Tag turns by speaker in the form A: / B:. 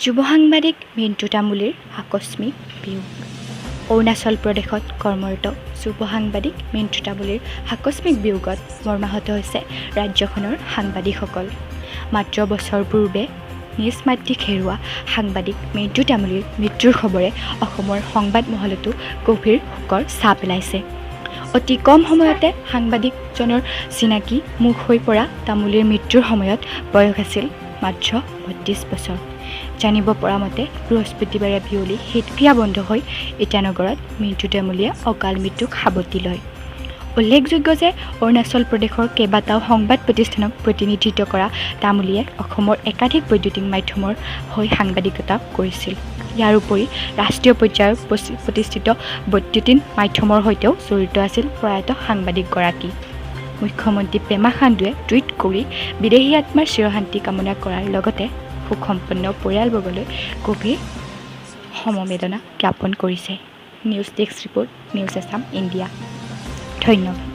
A: যুৱ সাংবাদিক মিণ্টু তামুলীৰ আকস্মিক বিয়োগ। অৰুণাচল প্ৰদেশত কৰ্মৰত যুৱ সাংবাদিক মিণ্টু তামুলীৰ আকস্মিক বিয়োগত মৰ্মাহত হৈছে ৰাজ্যখনৰ সাংবাদিকসকল। মাত্ৰ বছৰ পূৰ্বে নিজ মাতৃক হেৰুওৱা সাংবাদিক মিণ্টু তামুলীৰ মৃত্যুৰ খবৰে অসমৰ সংবাদ মহলতো গভীৰ শোকৰ ছাঁ পেলাইছে। অতি কম সময়তে সাংবাদিকজনৰ চিনাকি মুখ হৈ পৰা তামুলীৰ মৃত্যুৰ সময়ত বয়স আছিল মাত্ৰ ৩২ বছৰ। জানিব পৰা মতে বৃহস্পতিবাৰে বিয়লি হৃদক্ৰিয়া বন্ধ হৈ ইটানগৰত মিণ্টু তামুলীয়ে অকাল মৃত্যুক সাৱটি লয়। উল্লেখযোগ্য যে অৰুণাচল প্ৰদেশৰ কেইবাটাও সংবাদ প্ৰতিষ্ঠানক প্ৰতিনিধিত্ব কৰা তামুলীয়ে অসমৰ একাধিক বৈদ্যুতিন মাধ্যমৰ হৈ সাংবাদিকতা কৰিছিল। ইয়াৰ উপৰি ৰাষ্ট্ৰীয় পৰ্যায়ৰ প্ৰতিষ্ঠিত বৈদ্যুতিন মাধ্যমৰ সৈতেও জড়িত আছিল প্ৰয়াত সাংবাদিকগৰাকী। মুখ্যমন্ত্ৰী পেমা খাণ্ডুৱে টুইট কৰি বিদেহী আত্মাৰ চিৰশান্তি কামনা কৰাৰ লগতে শোকসম্পন্ন পৰিয়ালবৰ্গলৈ গভীৰ সমবেদনা জ্ঞাপন কৰিছে। News desk report, news Assam India. ধন্যবাদ।